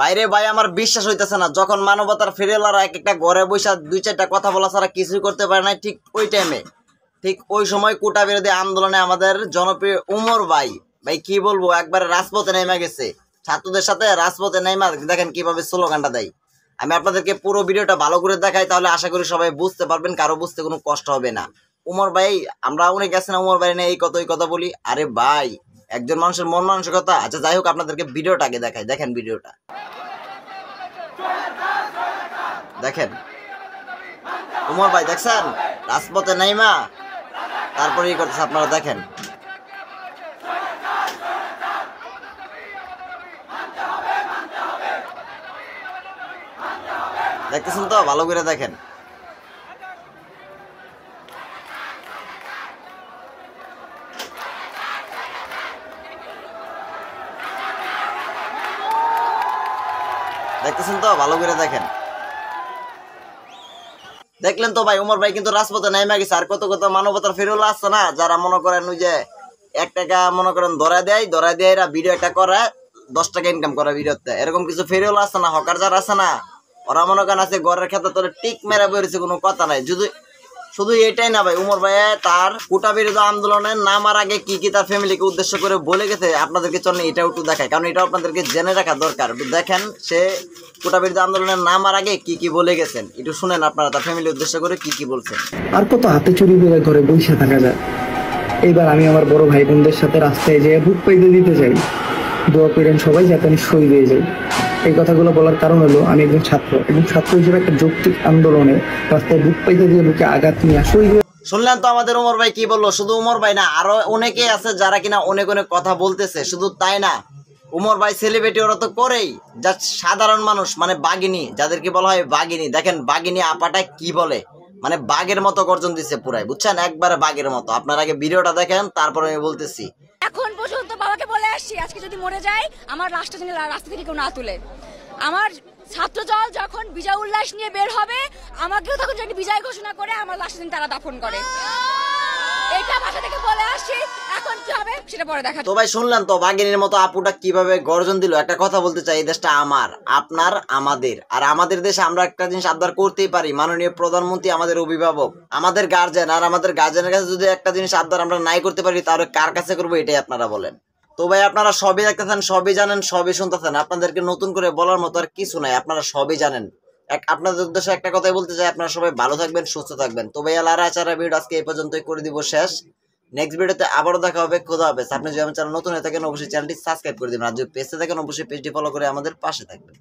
বাইরে ভাই আমার বিশ্বাস হইতেছে না, যখন মানবতার ফেরিওয়ালারা এক একটা ঘরে বসে দুই চারটা কথা বলা ছাড়া কিছুই করতে পারে না, ঠিক ওই টাইমে ঠিক ওই সময় কোটা বিরোধী আন্দোলনে আমাদের জনপ্রিয় উমর ভাই ভাই কি বলবো একবারে রাজপথে নেমে গেছে, ছাত্রদের সাথে রাজপথে নেমে দেখেন কিভাবে স্লোগানটা দেয়। আমি আপনাদেরকে পুরো ভিডিওটা ভালো করে দেখাই, তাহলে আশা করি সবাই বুঝতে পারবেন, কারো বুঝতে কোনো কষ্ট হবে না। উমর ভাই আমরা অনেক আছে না উমর ভাই নিয়ে এই কথা বলি, আরে ভাই একজন মানুষের মন মানসিকতা। আচ্ছা যাই হোক, আপনাদেরকে ভিডিওটা আগে দেখাই, দেখেন ভিডিওটা দেখেন। উমর ভাই দেখছেন রাজপথে নাইমা তারপরে ই করতেছে, আপনারা দেখেন। দেখতেছেন তো, ভালো করে দেখেন। দেখতেছেন তো, ভালো করে দেখেন। দেখলেন তো ভাই, উমর ভাই কিন্তু রাজপথে নেমে গেছে। আর কত কত মানবতার ফেরুল আসছে না, যারা মনে করেন ওই যে 1 টাকা মনে করেন ধরা দেয় এরা ভিডিও একটা করে 10 টাকা ইনকাম করে ভিডিওতে, এরকম কিছু ফেরুল আসছে না, হকার যারা আছে না, ওরা মনে করেন আছে ঘরের ক্ষেত্রে তোর টিক মেরা বেরিয়েছে, কোনো কথা নাই। যদি শুধু এটাই না ভাই, উমর ভাই তার কোটা বিরোধী আন্দোলনের নামার আগে কি কি তার ফ্যামিলিকে উদ্দেশ্য করে বলে গেছে, আপনাদেরকে চলেন এটাও একটু দেখায়, কারণ এটা আপনাদেরকে জেনে রাখা দরকার। দেখেন সে কোটা বিরোধী আন্দোলনের নামার আগে কি কি বলে গেছেন, একটু শুনেন আপনারা তার ফ্যামিলি উদ্দেশ্য করে কি কি বলছেন। আর কত হাতে চুরি করে ঘরে বসে থাকা যায়। এইবার আমি আমার বড় ভাই বোনদের সাথে রাস্তায় যেয়ে বুক পাইতে দিতে চাই, দোয়া করেন সবাই যাতে আমি শহীদ হয়ে যাই। এই কথাগুলো বলার কারণ হলো আমি একজন ছাত্র, এবং ছাত্র হিসেবে একটা যৌক্তিক আন্দোলনে রাস্তায় বুক পাইতে দিয়ে বুকে আঘাত নিয়ে শহীদ। শুনলেন তো আমাদের উমর ভাই কি বললো। শুধু উমর ভাই না, আরো অনেকেই আছে যারা কিনা অনেক অনেক কথা বলতেছে। শুধু তাই না, উমর ভাই সেলিব্রিটি ওরা তো করেই, যা সাধারণ মানুষ মানে বাঘিনী, যাদেরকে বলা হয় বাঘিনী, দেখেন বাঘিনী আপাটা কি বলে, মানে বাঘের মতো গর্জন দিচ্ছে পুরাই, বুঝছেন, একবারে বাঘের মতো। আপনার আগে ভিডিওটা দেখেন, তারপরে আমি বলতেছি। এখন পর্যন্ত বাবাকে বলে আসছি আজকে যদি মরে যায় আমার লাশটা যেন রাস্তা থেকে কেউ না তুলে। আমার ছাত্রদল যখন বিজয় উল্লাস নিয়ে বের হবে, আমাকেও তখন যদি বিজয় ঘোষণা করে আমার লাশটা যেন তারা দাফন করে, এটা ভাষা থেকে বলে আসছি। এখন কি হবে সেটা পরে দেখা। তো ভাই শুনলেন তো বাঘিনীর মতো আপুটা কিভাবে গর্জন দিল। একটা কথা বলতে চাই, এই দেশটা আমার, আপনার, আমাদের। আর আমাদের দেশে আমরা একটা জিনিস আবদার করতেই পারি, মাননীয় প্রধানমন্ত্রী আমাদের অভিভাবক, আমাদের গার্জেন। আর আমাদের গার্জেনের কাছে যদি একটা জিনিস আবদার আমরা নাই করতে পারি, তাহলে কার কাছে করবো, এটাই আপনারা বলেন। তো ভাই আপনারা সবই দেখতেছেন, সবই জানেন, সবই শুনতেছেন, আপনাদেরকে নতুন করে বলার মতো আর কিছু নাই, আপনারা সবই জানেন। আপনাদের উদ্দেশ্যে একটা কথাই বলতে চাই, আপনারা সবাই ভালো থাকবেন, সুস্থ থাকবেন। তো ভাই আল্লাহ আচারা ভিডিও আজকে এই পর্যন্তই করে দিব শেষ। নেক্সট ভিডিওতে আবারও দেখা হবে, খোদা হাফেজ। আপনি যদি আমার চ্যানেল নতুন হয়ে থাকেন অবশ্যই চ্যানেলটি সাবস্ক্রাইব করে দিবেন, আর যদি পেজে থাকেন অবশ্যই পেজটি ফলো করে আমাদের পাশে থাকবেন।